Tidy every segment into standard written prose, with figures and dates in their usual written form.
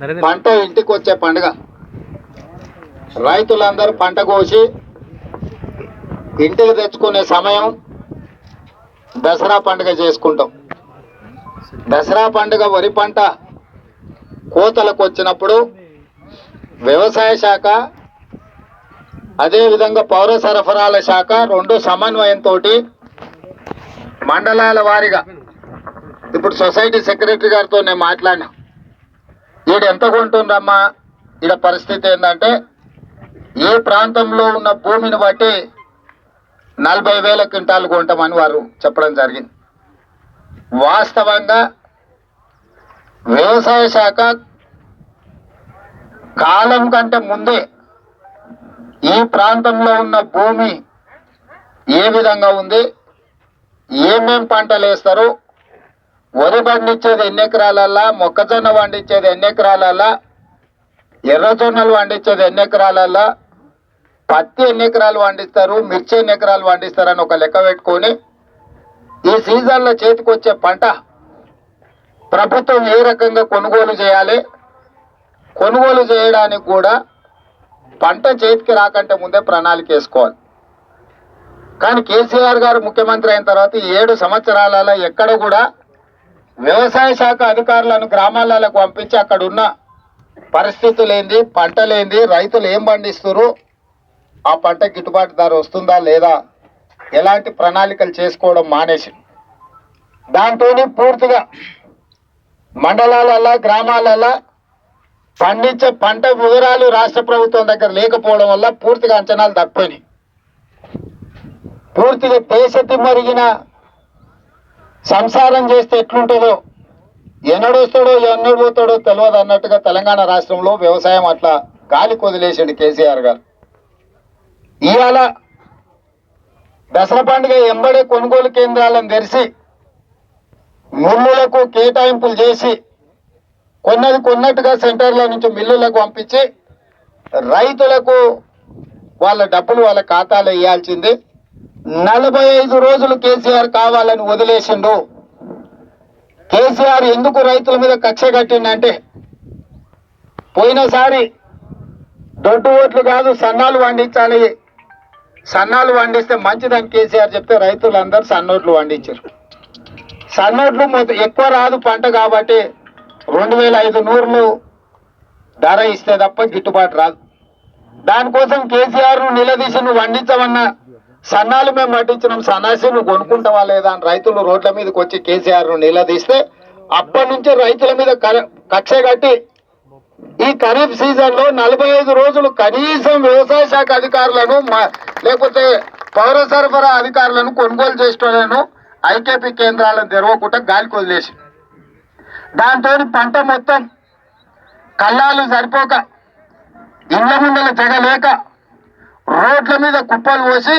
పంట ఇంటికి వచ్చే పండుగ. రైతులందరూ పంట కోసి ఇంటికి తెచ్చుకునే సమయం దసరా పండుగ చేసుకుంటాం. దసరా పండుగ వరి పంట కోతలకు వచ్చినప్పుడు వ్యవసాయ శాఖ అదేవిధంగా పౌర సరఫరాల శాఖ రెండు సమన్వయంతో మండలాల వారీగా ఇప్పుడు సొసైటీ సెక్రటరీ గారితో నేను మాట్లాడినా. ఈడ ఎంత కొంటుండ్రమ్మా, ఈడ పరిస్థితి ఏంటంటే ఏ ప్రాంతంలో ఉన్న భూమిని బట్టి 40,000 క్వింటాలు కొంటామని వారు చెప్పడం జరిగింది. వాస్తవంగా వ్యవసాయ శాఖ కాలం కంటే ముందే ఈ ప్రాంతంలో ఉన్న భూమి ఏ విధంగా ఉంది, ఏమేం పంటలు వేస్తారు, వరి పండించేది ఎన్ని ఎకరాలల్లా, మొక్కజొన్న పండించేది ఎన్ని ఎకరాలల్లా, ఎర్రజొన్నలు పండించేది ఎన్ని ఎకరాలల్లా, పత్తి ఎన్ని ఎకరాలు పండిస్తారు, మిర్చి ఎన్ని ఎకరాలు పండిస్తారు అని ఒక లెక్క పెట్టుకొని ఈ సీజన్లో చేతికొచ్చే పంట ప్రభుత్వం ఏ రకంగా కొనుగోలు చేయాలి, కొనుగోలు చేయడానికి కూడా పంట చేతికి రాకంటే ముందే ప్రణాళిక వేసుకోవాలి. కానీ కేసీఆర్ గారు ముఖ్యమంత్రి అయిన తర్వాత 7 సంవత్సరాలలో ఎక్కడ కూడా వ్యవసాయ శాఖ అధికారులను గ్రామాలకు పంపించి అక్కడ ఉన్న పరిస్థితులు ఏంది, పంటలేంది, రైతులు ఏం పండిస్తారు, ఆ పంట గిట్టుబాటు ధర వస్తుందా లేదా, ఎలాంటి ప్రణాళికలు చేసుకోవడం మానేసి దాంతో పూర్తిగా మండలాలలో గ్రామాలలో పండించే పంట వివరాలు రాష్ట్ర ప్రభుత్వం దగ్గర లేకపోవడం వల్ల పూర్తిగా అంచనాలు తప్పిపోయినాయి. పూర్తిగా దేశతి మరిగిన సంసారం చేస్తే ఎట్లుంటుందో, ఎన్నడొస్తాడో ఎన్నడు పోతాడో తెలియదు అన్నట్టుగా తెలంగాణ రాష్ట్రంలో వ్యవసాయం అట్లా గాలికి వదిలేసాడు కేసీఆర్ గారు. ఇవాళ దసరా పండుగ ఎంబడే కొనుగోలు కేంద్రాలను తెరిచి మిల్లులకు కేటాయింపులు చేసి కొన్నట్టుగా సెంటర్ల నుంచి మిల్లులకు పంపించి రైతులకు వాళ్ళ డబ్బులు వాళ్ళ ఖాతాలో వేయాల్సింది. 45 రోజులు కేసీఆర్ కావాలని వదిలేసిండు. కేసీఆర్ ఎందుకు రైతుల మీద కక్ష కట్టిందంటే పోయినసారి దొడ్డు ఓట్లు కాదు సన్నాలు పండించాలి, సన్నాలు పండిస్తే మంచిదని కేసీఆర్ చెప్తే రైతులందరూ సన్నోట్లు పండించారు. సన్నోట్లు ఎక్కువ రాదు పంట కాబట్టి 2,500 ధర ఇస్తే తప్ప గిట్టుబాటు రాదు. దానికోసం కేసీఆర్ నిలదీసి నువ్వు పండించమన్నా సన్నాలు మేము పండించినాం, సన్నాసి నువ్వు కొనుక్కుంటావా లేదా అని రైతులు రోడ్ల మీదకి వచ్చి కేసీఆర్ నిలదీస్తే అప్పటి నుంచి రైతుల మీద కక్ష కట్టి ఈ ఖరీఫ్ సీజన్లో 45 రోజులు కనీసం వ్యవసాయ శాఖ అధికారులను లేకపోతే పౌర సరఫరా అధికారులను కొనుగోలు చేసేటోళ్లను ఐకేపీ కేంద్రాలను తెరవకుండా గాలికి వదిలేసి దాంతో పంట మొత్తం కళ్ళాలు సరిపోక ఇళ్ల ముందల జగలేక రోడ్ల మీద కుప్పలు పోసి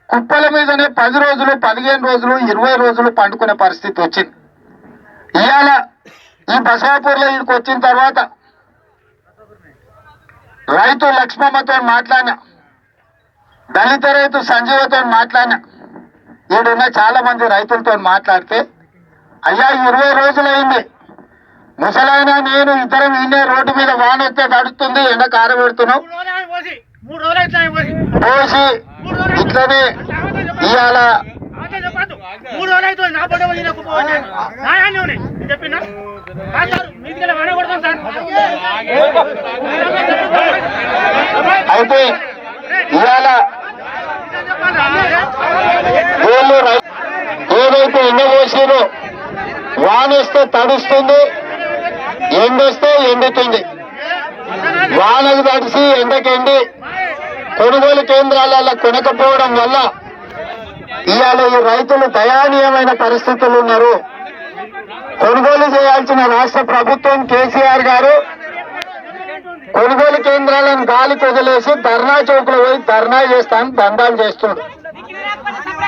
కుప్పల మీదనే 10 రోజులు 15 రోజులు 20 రోజులు పండుకునే పరిస్థితి వచ్చింది. ఇవాళ ఈ బసవాపూర్లో ఇక్కడికి వచ్చిన తర్వాత రైతు లక్ష్మమ్మతో మాట్లాడినా, దళిత రైతు సంజీవతో మాట్లాడినా, ఈడున్న చాలా మంది రైతులతో మాట్లాడితే అయ్యా 20 రోజులైంది, ముసలైనా నేను ఇద్దరం ఈయనే రోడ్డు మీద వాన వస్తే తడుస్తుంది, ఎండకు ఆరబెడుతున్నాం పోసి ఇట్లనే ఇవాళ అయితే ఇవాళ వీళ్ళు ఏదైతే ఎండ పోసిరో వానొస్తే తడుస్తుంది, ఎండొస్తే ఎండుతుంది. వానకు తడిసి ఎండకెండి కొనుగోలు కేంద్రాలలో కొనకపోవడం వల్ల ఇవాళ ఈ రైతులు దయానీయమైన పరిస్థితులు ఉన్నారు. కొనుగోలు చేయాల్సిన రాష్ట్ర ప్రభుత్వం కేసీఆర్ గారు కొనుగోలు కేంద్రాలను గాలికి వదిలేసి ధర్నా చౌక్లో పోయి ధర్నా చేస్తాను దండాలు చేస్తున్నాడు.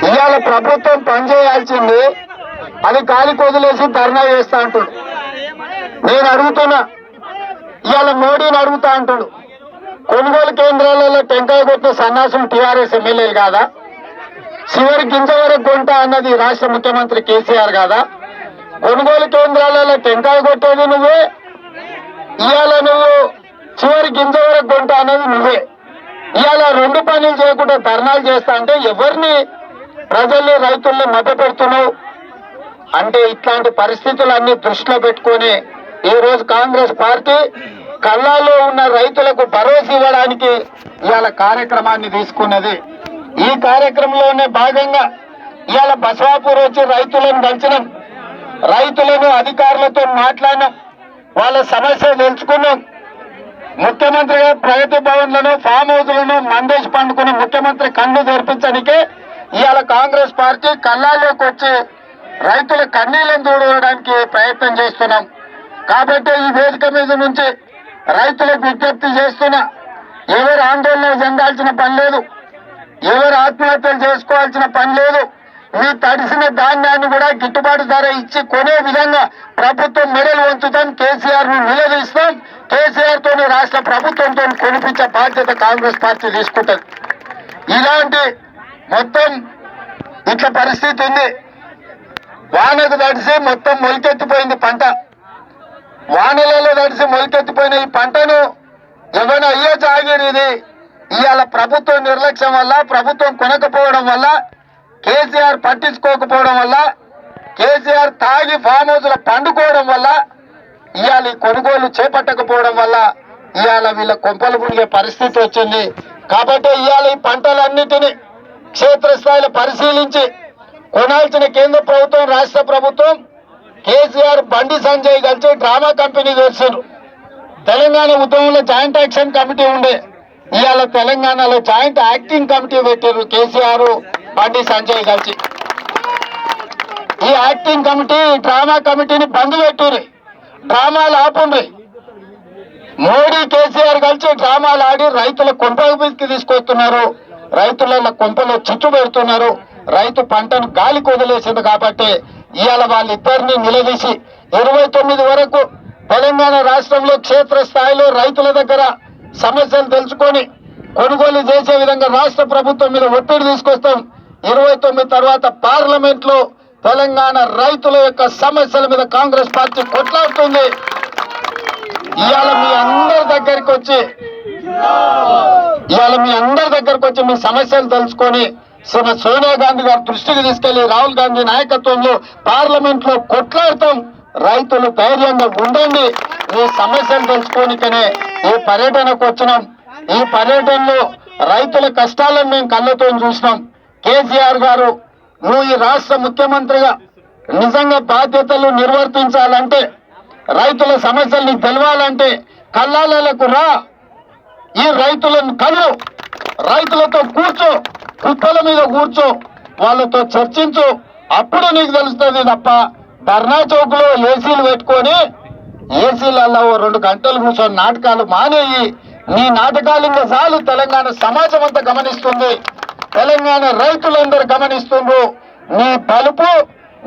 ఇవాళ ప్రభుత్వం పనిచేయాల్సింది అది గాలికి వదిలేసి ధర్నా చేస్తా అంటాడు. నేను అడుగుతున్నా, ఇవాళ మోడీని అడుగుతా అంటాడు, కొనుగోలు కేంద్రాలలో టెంకాయ కొట్టిన సన్నాసులు టీఆర్ఎస్ ఎమ్మెల్యేలు కాదా? చివరి గింజ వరకు కొంటా అన్నది రాష్ట్ర ముఖ్యమంత్రి కేసీఆర్ కాదా? కొనుగోలు కేంద్రాలలో టెంకాయ కొట్టేది నువ్వే, ఇవాళ నువ్వు చివరి గింజ వరకు కొంటా అనేది నువ్వే. ఇవాళ రెండు పనులు చేయకుండా ధర్నాలు చేస్తా అంటే ఎవరిని ప్రజల్ని రైతుల్ని మభ్య పెడుతున్నావు అంటే ఇట్లాంటి పరిస్థితులన్నీ దృష్టిలో పెట్టుకొని ఈ రోజు కాంగ్రెస్ పార్టీ కళ్ళాల్లో ఉన్న రైతులకు భరోసా ఇవ్వడానికి ఇవాళ కార్యక్రమాన్ని తీసుకున్నది. ఈ కార్యక్రమంలోనే భాగంగా ఇవాళ బసవాపూర్ వచ్చి రైతులను కలిసినాం, రైతులను అధికారులతో మాట్లాడినాం, వాళ్ళ సమస్యలు తెలుసుకున్నాం. ముఖ్యమంత్రిగా ప్రగతి భవన్లను ఫామ్ హౌస్లను మందేసి పండుకుని ముఖ్యమంత్రి కన్ను తెరిపించడానికే ఇవాళ కాంగ్రెస్ పార్టీ కళ్ళాల్లోకి వచ్చి రైతుల కన్నీళ్లను దూడడానికి ప్రయత్నం చేస్తున్నాం. కాబట్టి ఈ వేదిక మీద నుంచి రైతులకు విజ్ఞప్తి చేస్తున్నా, ఎవరు ఆందోళన చెందాల్సిన పని లేదు, ఎవరు ఆత్మహత్యలు చేసుకోవాల్సిన పని లేదు. మీ తడిసిన ధాన్యాన్ని కూడా గిట్టుబాటు ధర ఇచ్చి కొనే విధంగా ప్రభుత్వం మెడలు వంచుతాం, కేసీఆర్ ను నిలదీస్తాం, కేసీఆర్ తోని రాష్ట్ర ప్రభుత్వంతో కొనిపించే బాధ్యత కాంగ్రెస్ పార్టీ తీసుకుంటుంది. ఇలాంటి మొత్తం ఇట్లా పరిస్థితి ఉంది. వానకు తడిసి మొత్తం మొలికెత్తిపోయింది పంట, వానలలో తడిసి మొలికెత్తిపోయిన ఈ పంటను ఏమైనా అయ్యే జాగిరి ఇది ఇవాళ ప్రభుత్వం నిర్లక్ష్యం వల్ల, ప్రభుత్వం కొనకపోవడం వల్ల, కేసీఆర్ పట్టించుకోకపోవడం వల్ల, కేసీఆర్ తాగి ఫామ్ హౌస్ లో పండుకోవడం వల్ల, ఇవాళ ఈ కొనుగోలు చేపట్టకపోవడం వల్ల ఇవాళ వీళ్ళ కొంపలు మునిగే పరిస్థితి వచ్చింది. కాబట్టి ఇవాళ ఈ పంటలన్నిటినీ క్షేత్రస్థాయిలో పరిశీలించి కొనాల్సిన కేంద్ర ప్రభుత్వం, రాష్ట్ర ప్రభుత్వం, కేసీఆర్, బండి సంజయ్ కలిసి డ్రామా కంపెనీ చేశారు. తెలంగాణ ఉద్యమంలో జాయింట్ యాక్షన్ కమిటీ ఉండే, ఇవాళ తెలంగాణలో జాయింట్ యాక్టింగ్ కమిటీ పెట్టారు కేసీఆర్, బండి సంజయ్ కలిసి. ఈ యాక్టింగ్ కమిటీ డ్రామా కమిటీని బంద్ పెట్టుర్రి, డ్రామాలు ఆపుండ్రి. మోడీ కేసీఆర్ కలిసి డ్రామాలు ఆడి రైతుల కొంపకి తీసుకొస్తున్నారు, రైతుల కొంపలో చిచ్చు పెడుతున్నారు. రైతు పంటను గాలికి వదిలేసింది. కాబట్టి ఇవాళ వాళ్ళిద్దరిని నిలదీసి 29 వరకు తెలంగాణ రాష్ట్రంలో క్షేత్రస్థాయిలో రైతుల దగ్గర సమస్యలు తెలుసుకొని కొనుగోలు చేసే విధంగా రాష్ట్ర ప్రభుత్వం మీద ఒత్తిడి తీసుకొస్తాం. 29 తర్వాత పార్లమెంట్ లో తెలంగాణ రైతుల యొక్క సమస్యల మీద కాంగ్రెస్ పార్టీ కొట్లాడుతుంది. ఇవాళ మీ అందరి దగ్గరికి వచ్చి మీ సమస్యలు తెలుసుకొని సోనియా గాంధీ గారి దృష్టికి తీసుకెళ్లి రాహుల్ గాంధీ నాయకత్వంలో పార్లమెంట్ లో కొట్లాడతాం. రైతులు ధైర్యంగా ఉండండి, మీ సమస్యలు తెలుసుకోనికనే ఈ పర్యటనకు వచ్చినాం. ఈ పర్యటనలో రైతుల కష్టాలను మేము కళ్ళతో చూసినాం. కేసీఆర్ గారు, నువ్వు ఈ రాష్ట్ర ముఖ్యమంత్రిగా నిజంగా బాధ్యతలు నిర్వర్తించాలంటే, రైతుల సమస్యలు నీకు తెలవాలంటే కళ్ళాలకు రా, ఈ రైతులను కలు, రైతులతో కూర్చో, కుప్పల మీద కూర్చో, వాళ్ళతో చర్చించు, అప్పుడు నీకు తెలుస్తుంది తప్ప ధర్నా చౌక్ లో ఏసీలు పెట్టుకొని ఏసీలలో 2 గంటలు కూర్చొని నాటకాలు మానేయి. నీ నాటకాలు ఇంకా చాలు. తెలంగాణ సమాజం అంతా గమనిస్తుంది, తెలంగాణ రైతులందరూ గమనిస్తుండ్రు. నీ బలుపు,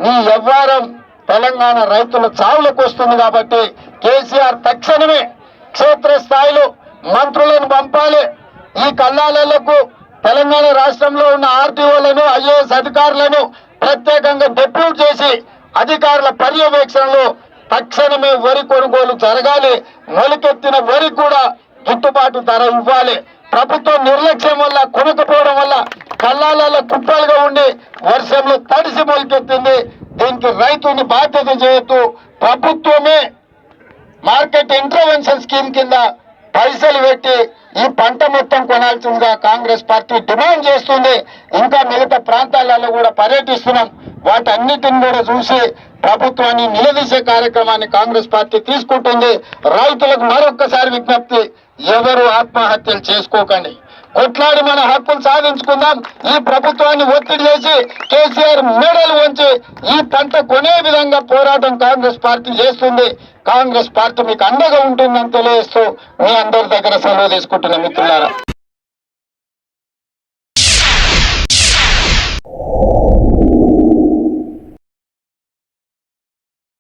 నీ వ్యవహారం తెలంగాణ రైతుల చావులకు వస్తుంది. కాబట్టి కేసీఆర్ తక్షణమే క్షేత్రస్థాయిలో మంత్రులను పంపాలి. ఈ కల్లాలకు తెలంగాణ రాష్ట్రంలో ఉన్న ఆర్టీఓలను, ఐఏఎస్ అధికారులను ప్రత్యేకంగా డెప్యూట్ చేసి అధికారుల పర్యవేక్షణలో తక్షణమే వరి కొనుగోలు జరగాలి. మొలకెత్తిన వరి కూడా గిట్టుబాటు ధర ఇవ్వాలి. ప్రభుత్వం నిర్లక్ష్యం వల్ల, కొనకపోవడం వల్ల కల్లాలలో కుప్పలుగా ఉండి వర్షంలో తడిసి మొలకెత్తింది. దీనికి రైతుని బాధ్యత చేయొద్దు. ప్రభుత్వమే మార్కెట్ ఇంటర్వెన్షన్ స్కీమ్ కింద పైసలు పెట్టి ఈ పంట మొత్తం కొనాల్సిందిగా కాంగ్రెస్ పార్టీ డిమాండ్ చేస్తుంది. ఇంకా మిగతా ప్రాంతాలలో కూడా పర్యటిస్తున్నాం. వాటన్నిటిని కూడా చూసి ప్రభుత్వాన్ని నిలదీసే కార్యక్రమాన్ని కాంగ్రెస్ పార్టీ తీసుకుంటుంది. రైతులకు మరొక్కసారి విజ్ఞప్తి, ఎవరు ఆత్మహత్యలు చేసుకోకండి, కొట్లాడి మన హక్కులు సాధించుకుందాం. ఈ ప్రభుత్వాన్ని ఒత్తిడి చేసి కేసీఆర్ మెడలు వంచి ఈ పంట కొనే విధంగా పోరాటం కాంగ్రెస్ పార్టీ చేస్తుంది. కాంగ్రెస్ పార్టీ మీకు అండగా ఉంటుందని తెలియజేస్తూ మీ అందరి దగ్గర సెలవు తీసుకుంటున్న మిత్రులారా.